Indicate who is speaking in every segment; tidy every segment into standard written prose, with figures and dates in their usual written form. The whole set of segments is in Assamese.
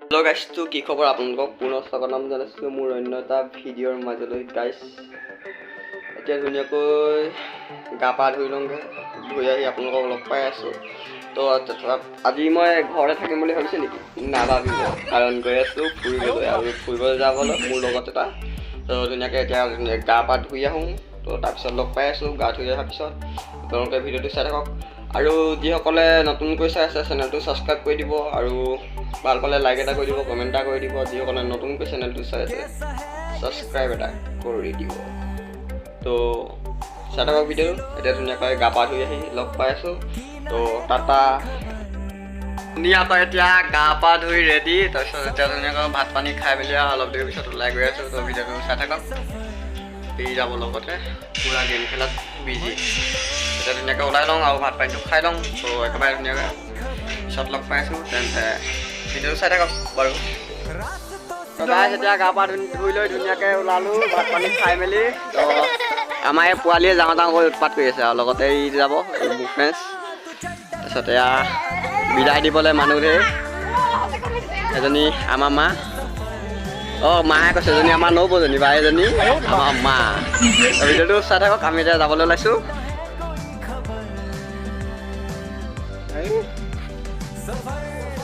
Speaker 1: হেল্ল' গাইছটো কি খবৰ আপোনালোকক পুনৰ স্বাগতম জনাইছোঁ মোৰ অন্য এটা ভিডিঅ'ৰ মাজলৈ গাইছ। এতিয়া ধুনীয়াকৈ গা পা ধুই লওঁগৈ, ধুই আহি আপোনালোকক লগ পাই আছোঁ। তো আজি মই ঘৰতে থাকিম বুলি ভাবিছে নেকি? নাভাবিব, কাৰণ গৈ আছোঁ ফুৰিবলৈ, আৰু ফুৰিবলৈ যাবলৈ মোৰ লগত এটা। তো ধুনীয়াকৈ এতিয়া গা পা ধুই আহোঁ, তো তাৰপিছত লগ পাই আছোঁ। গা ধুই অহাৰ পিছত আপোনালোকে ভিডিঅ'টো চাই থাকক, আৰু যিসকলে নতুনকৈ চাই আছে চেনেলটো ছাবস্ক্ৰাইব কৰি দিব, আৰু ভাল পালে লাইক এটা কৰি দিব, কমেণ্ট এটা কৰি দিব। যিসকলে নতুনকৈ চেনেলটো চাই আছে ছাবস্ক্ৰাইব এটা কৰি দিব। তো চাই থাকক ভিডিঅ'টো। এতিয়া ধুনীয়াকৈ গা পা ধুই আহি লগ পাই আছোঁ। তো টাটা। ধুনীয়াকৈ এতিয়া গা পা ধুই ৰেডি, তাৰপিছত এতিয়া ধুনীয়াকৈ ভাত পানী খাই মেলি অলপ দেৰি পিছত ওলাই গৈ আছোঁ। তো ভিডিঅ'টো চাই থাকক। দি যাব লগতে পূৰা গেম খেলাত বিজি। এতিয়া ধুনীয়াকৈ ওলাই লওঁ আৰু ভাত পানীটো খাই লওঁ। তো একেবাৰে ধুনীয়াকৈ পিছত লগ পাই আছোঁ। তেন্তে ভিডিঅ'টো চাই থাকক বাৰু। তো গাইছ এতিয়া গা পা ধুই লৈ ধুনীয়াকৈ ওলালোঁ ভাত পানী খাই মেলি। তো আমাৰ এই পোৱালীয়ে যাওঁ যাওঁ কৰি উৎপাত কৰি আছে, আৰু লগতে ই যাব মোৰ ফ্ৰেণ্ডছ। তাৰপিছত এয়া বিদায় দিবলৈ মানুহ ধেৰ। এজনী আমাৰ মা, মায়ে কৈছে এজনী আমাৰ নবৌজনী বা এজনী আমাৰ মা। ভিডিঅ'টো চাই থাকক। আমি এতিয়া যাবলৈ ওলাইছোঁ।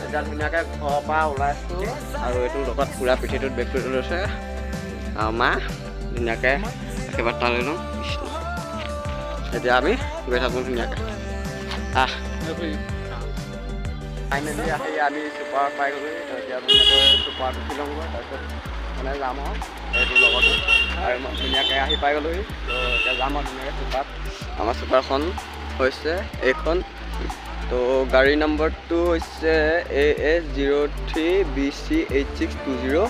Speaker 1: এতিয়া ধুনীয়াকৈ ঘৰৰ পৰা ওলাইছোঁ, আৰু এইটোৰ লগত পূৰা পিঠিটোত বেগটো লৈছে আৰু মা। ধুনীয়াকৈ একেবাৰে তালৈ লওঁ। এতিয়া আমি গৈ থাকোঁ ধুনীয়াকৈ। ফাইনেলি আহি আমি চুপাৰ পাই গ'লোঁ। এতিয়া ধুনীয়াকৈ চুপাৰত উঠি লওঁগৈ, তাৰপিছত মানে যাম আৰু এইটোৰ লগতো। আৰু মই ধুনীয়াকৈ আহি পাই গ'লোহি। তো এতিয়া যাম আৰু ধুনীয়াকৈ চুপাৰত। আমাৰ চুপাৰখন হৈছে এইখন। তো গাড়ী নম্বৰটো হৈছে AS03BC8620।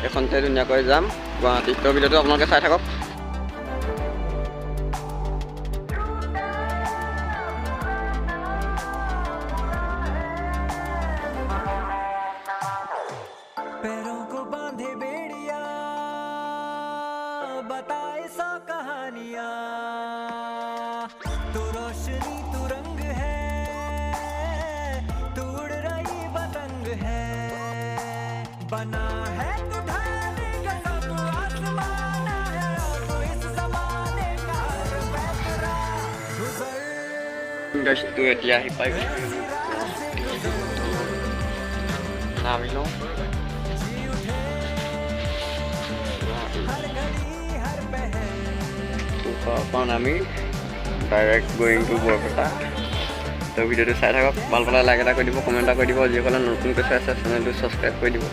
Speaker 1: এইখনতে ধুনীয়াকৈ যাম গুৱাহাটী। তো ভিডিঅ'টো আপোনালোকে চাই থাকক।
Speaker 2: बताए सौ कहानियां, तू रोशनी तू रंग है, तू उड़ रही पतंग है, बना है तू ढाले का सब आसमान है, तू इस ज़माने का हर फैसला गुजर।
Speaker 1: গাইছটো এতিয়া আহি পাই গৈছোঁ। নামি লওঁ। এখন আমি ডাইৰেক্ট গোয়িং টু বৰপেটা। তো ভিডিঅ'টো চাই থাকক। ভাল পালে লাইক এটা কৰি দিব, কমেণ্ট এটা কৰি দিব। যিসকলে নতুনকৈ চাই আছে চেনেলটো ছাবস্ক্ৰাইব কৰি দিব।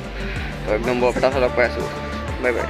Speaker 1: তো একদম বৰপেটা লগ পাই আছোঁ। Bye bye.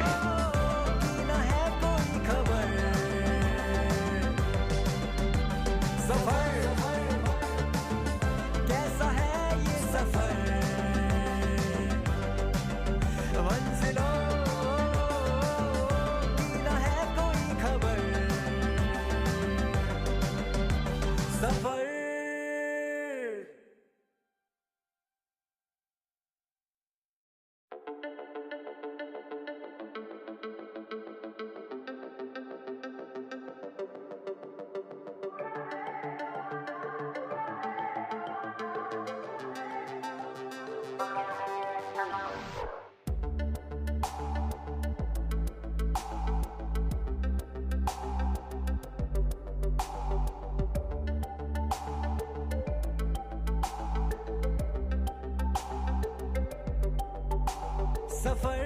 Speaker 2: सफर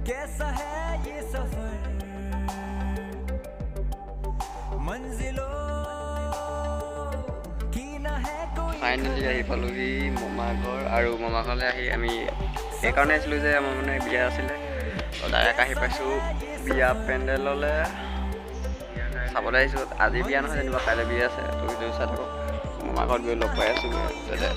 Speaker 2: कैसा है ये सफर, मंजिलों की ना है कोई।
Speaker 1: ফাইনেলি আহি পালোঁহি মামাৰ ঘৰ। আৰু মামাৰ ঘৰলৈ আহি আমি সেইকাৰণে আহিছিলোঁ যে আমাৰ মানে বিয়া আছিলে। তো ডাইৰেক্ট আহি পাইছোঁ বিয়া পেণ্ডেললৈ চাবলৈ আহিছোঁ। আজি বিয়া নহয় যেনিবা, কাইলৈ বিয়া আছে। তো ভিডিঅ' চাই থাকক। মামাৰ ঘৰত গৈ লগ পাই আছোঁ তাতে।